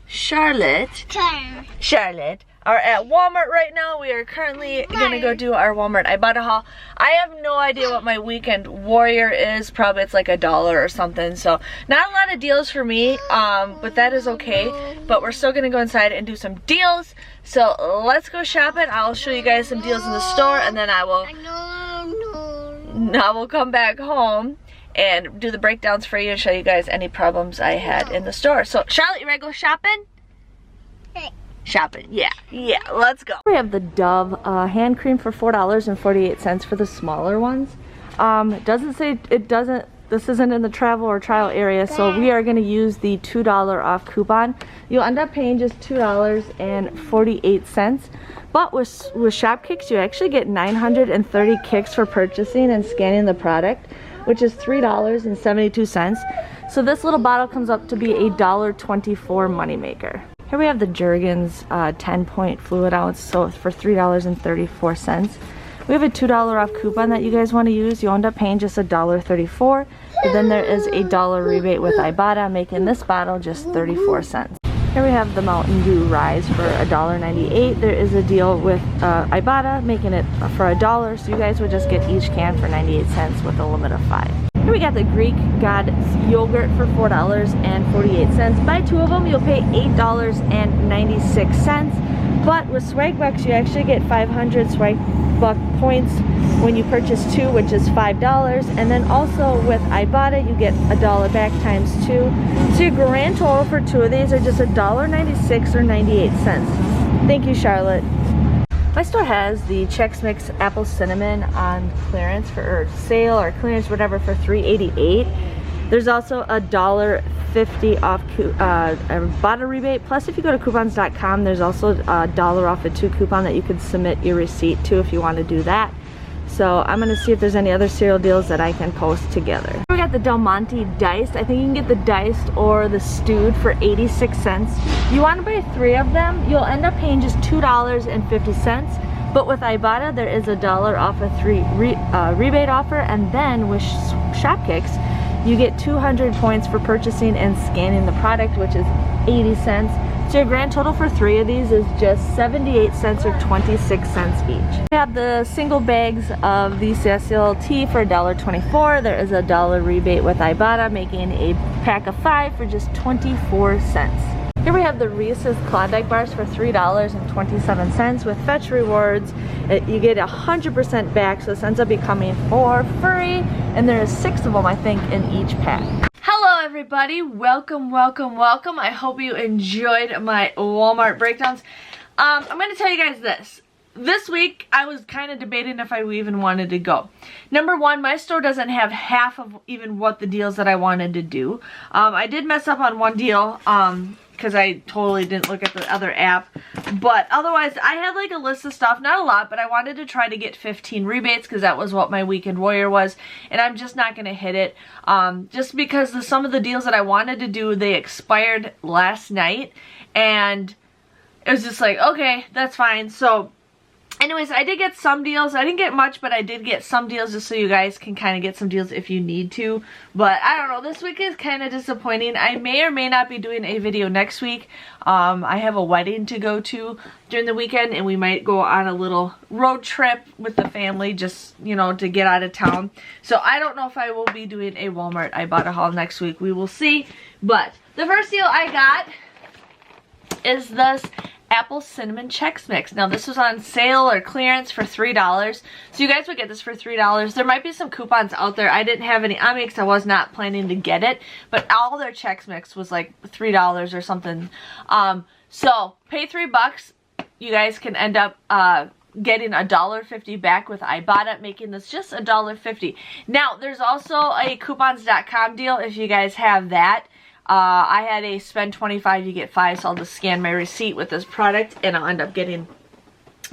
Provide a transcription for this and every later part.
Charlotte are at Walmart right now. We are currently gonna go do our Walmart Ibotta haul. I have no idea what my weekend warrior is. Probably it's like $1 or something. So not a lot of deals for me, but that is okay. But we're still gonna go inside and do some deals. So let's go shopping. I'll show you guys some deals in the store, and then I will come back home and do the breakdowns for you and show you guys any problems I had in the store. So Charlotte, you ready to go shopping? Shopping, yeah, let's go. We have the Dove hand cream for $4.48 for the smaller ones. This isn't in the travel or trial area, so we are going to use the $2 off coupon. You'll end up paying just $2.48, but with Shop Kicks you actually get 930 kicks for purchasing and scanning the product, which is $3.72. So this little bottle comes up to be a $1.24 moneymaker. Here we have the Jergens 10-point fluid ounce, so for $3.34. We have a $2 off coupon that you guys want to use. You end up paying just $1.34, but then there is a $1 rebate with Ibotta, making this bottle just 34 cents. Here we have the Mountain Dew Rise for $1.98. There is a deal with Ibotta, making it for $1, so you guys would just get each can for 98 cents with a limit of 5. Here we got the Greek God yogurt for $4.48. Buy 2 of them, you'll pay $8.96. But with Swag Bucks, you actually get 500 Swag Buck points when you purchase 2, which is $5. And then also with Ibotta, you get $1 back times 2. So your grand total for 2 of these are just $1.96 or 98 cents. Thank you, Charlotte. My store has the Chex Mix Apple Cinnamon on clearance or sale or clearance, whatever, for $3.88. There's also a $1.50 off Ibotta rebate. Plus, if you go to coupons.com, there's also a $1 off a 2 coupon that you can submit your receipt to if you want to do that. So I'm going to see if there's any other cereal deals that I can post together. We got the Del Monte Diced. I think you can get the Diced or the Stewed for 86 cents. You want to buy 3 of them, you'll end up paying just $2.50. But with Ibotta, there is a $1 off a 3 rebate offer. And then with Shop Kicks, you get 200 points for purchasing and scanning the product, which is 80 cents. So your grand total for 3 of these is just 78 cents or 26 cents each. We have the single bags of the Cecil tea for $1.24. There is a $1 rebate with Ibotta, making a pack of 5 for just 24 cents. Here we have the Reese's Klondike bars for $3.27. With Fetch Rewards, you get 100% back, so this ends up becoming for free. And there is 6 of them, I think, in each pack. Hello everybody, welcome. I hope you enjoyed my Walmart breakdowns. I'm going to tell you guys this. This week, I was kind of debating if I even wanted to go. Number one, my store doesn't have half of even what the deals that I wanted to do. I did mess up on one deal, because I totally didn't look at the other app. But otherwise, I had like a list of stuff, not a lot, but I wanted to try to get 15 rebates because that was what my weekend warrior was. And I'm just not going to hit it. Just because some of the deals that I wanted to do, they expired last night. And it was just like, okay, that's fine. So anyways, I did get some deals. I didn't get much, but I did get some deals just so you guys can kind of get some deals if you need to. But I don't know, this week is kind of disappointing. I may or may not be doing a video next week. I have a wedding to go to during the weekend, and we might go on a little road trip with the family just, you know, to get out of town. So I don't know if I will be doing a Walmart Ibotta haul next week. We will see. But the first deal I got is this Apple Cinnamon Chex Mix. Now this was on sale or clearance for $3. So you guys would get this for $3. There might be some coupons out there. I didn't have any on me because I was not planning to get it. But all their Chex Mix was like $3 or something. So pay $3. You guys can end up getting $1.50 back with Ibotta, making this just $1.50. Now there's also a coupons.com deal if you guys have that. I had a spend 25, you get 5, so I'll just scan my receipt with this product and I'll end up getting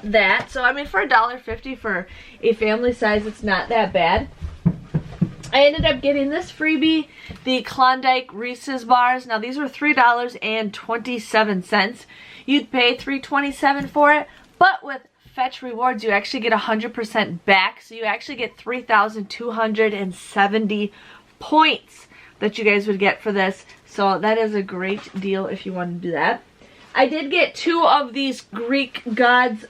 that. So I mean, for $1.50 for a family size, it's not that bad. I ended up getting this freebie, the Klondike Reese's bars. Now these were $3.27. You'd pay $3.27 for it, but with Fetch Rewards, you actually get 100% back, so you actually get 3,270 points that you guys would get for this. So that is a great deal if you want to do that. I did get 2 of these Greek Gods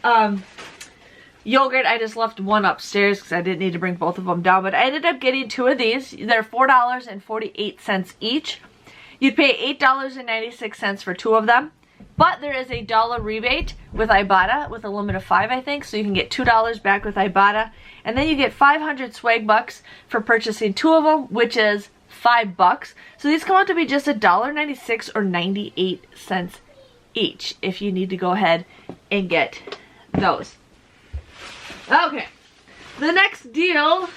yogurt. I just left one upstairs because I didn't need to bring both of them down. But I ended up getting 2 of these. They're $4.48 each. You'd pay $8.96 for 2 of them. But there is a $1 rebate with Ibotta with a limit of 5, I think. So you can get $2 back with Ibotta. And then you get 500 swag bucks for purchasing 2 of them, which is $5. So these come out to be just $1.96 or 98 cents each if you need to go ahead and get those. Okay, the next deal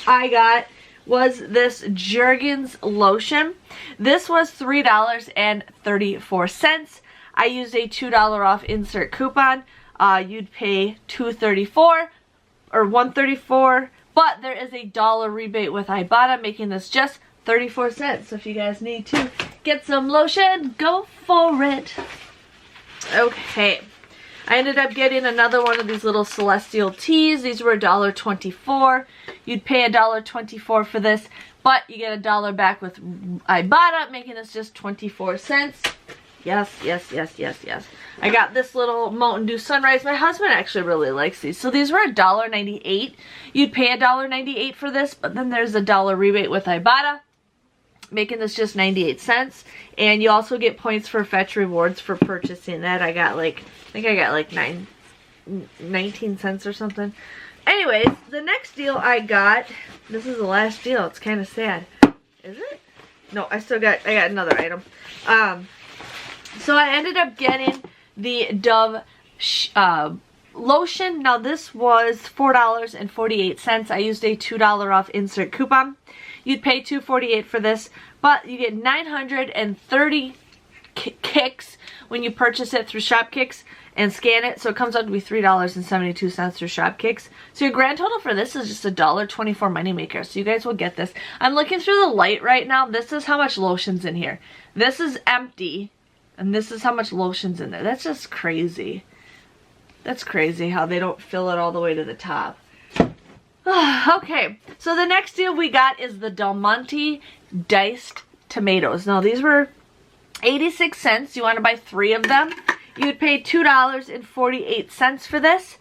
I got was this Jergens lotion. This was $3.34. I used a $2 off insert coupon. You'd pay $2.34 or $1.34, but there is a $1 rebate with Ibotta, making this just 34 cents. So if you guys need to get some lotion, go for it. Okay. I ended up getting another one of these little celestial teas. These were $1.24. You'd pay $1.24 for this, but you get $1 back with Ibotta, making this just 24 cents. Yes, yes, yes, yes, yes. I got this little Mountain Dew Sunrise. My husband actually really likes these. So these were $1.98. You'd pay $1.98 for this, but then there's a $1 rebate with Ibotta, making this just 98 cents. And you also get points for Fetch Rewards for purchasing that. I got like, I think I got like 19 cents or something. Anyways, the next deal I got, this is the last deal. It's kind of sad. Is it? No, I got another item. So I ended up getting the Dove lotion. Now this was $4.48. I used a $2 off insert coupon. You'd pay $2.48 for this, but you get 930 kicks when you purchase it through Shopkicks and scan it. So it comes out to be $3.72 through Shopkicks. So your grand total for this is just $1.24 moneymaker. So you guys will get this. I'm looking through the light right now. This is how much lotion's in here. This is empty, and this is how much lotion's in there. That's just crazy. That's crazy how they don't fill it all the way to the top. Okay, so the next deal we got is the Del Monte diced tomatoes. Now these were 86 cents. You want to buy 3 of them. You'd pay $2.48 for this.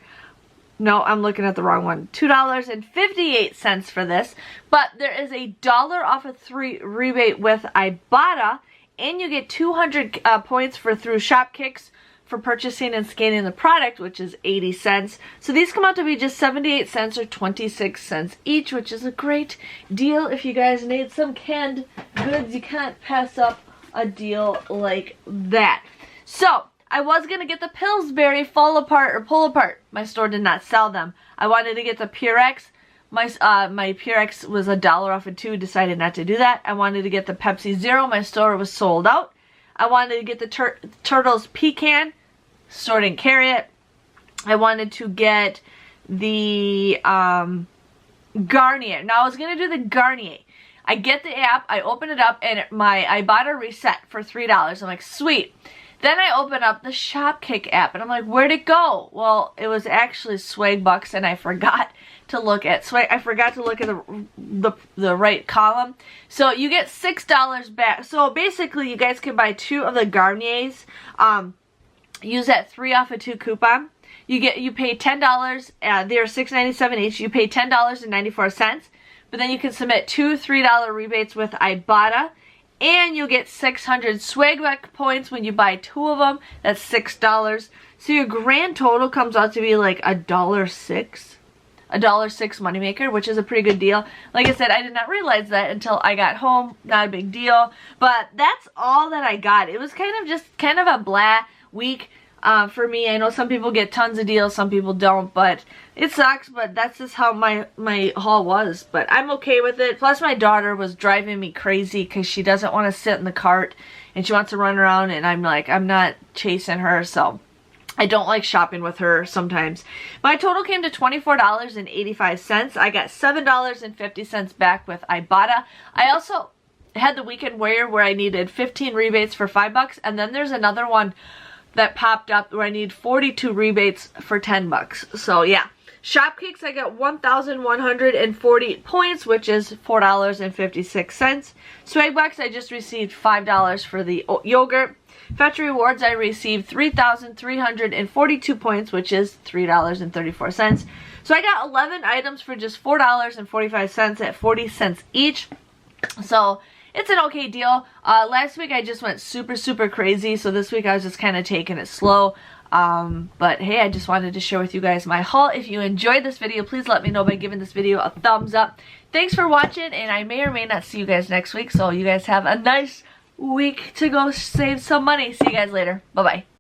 No, I'm looking at the wrong one. $2.58 for this. But there is a $1 off of 3 rebate with Ibotta, and you get 200 points for through Shopkicks for purchasing and scanning the product, which is 80 cents. So these come out to be just 78 cents or 26 cents each, which is a great deal if you guys need some canned goods. You can't pass up a deal like that. So I was gonna get the Pillsbury Pull Apart. My store did not sell them. I wanted to get the Purex. My Purex was $1 off of 2. Decided not to do that. I wanted to get the Pepsi Zero. My store was sold out. I wanted to get the Turtles Pecan. Store didn't carry it. I wanted to get the Garnier. Now I was gonna do the Garnier. I get the app. I open it up, and my Ibotta reset for $3. I'm like, sweet. Then I open up the Shopkick app, and I'm like, where'd it go? Well, it was actually swag bucks, and I forgot to look at the right column. So you get $6 back. So basically, you guys can buy 2 of the Garniers. Use that 3 off of 2 coupon. You pay $10. They're $6.97 each. You pay $10.94. But then you can submit 2 $3 rebates with Ibotta. And you'll get 600 swagback points when you buy 2 of them. That's $6. So your grand total comes out to be like $1.06. $1.06 moneymaker, which is a pretty good deal. Like I said, I did not realize that until I got home. Not a big deal. But that's all that I got. It was kind of a blah week for me. I know some people get tons of deals, some people don't, but it sucks. But that's just how my haul was. But I'm okay with it. Plus my daughter was driving me crazy because she doesn't want to sit in the cart and she wants to run around, and I'm like, I'm not chasing her, so I don't like shopping with her sometimes. My total came to $24.85. I got $7.50 back with Ibotta. I also had the weekend wear where I needed 15 rebates for $5, and then there's another one that popped up where I need 42 rebates for $10. So yeah, Shopkicks, I got 1,140 points, which is $4.56. Swagbucks, I just received $5 for the yogurt. Fetch Rewards, I received 3,342 points, which is $3.34. So I got 11 items for just $4.45 at 40 cents each. So it's an okay deal. Last week I just went super crazy, so this week I was just kind of taking it slow. But hey, I just wanted to share with you guys my haul. If you enjoyed this video, please let me know by giving this video a thumbs up. Thanks for watching, and I may or may not see you guys next week, so you guys have a nice week to go save some money. See you guys later. Bye-bye.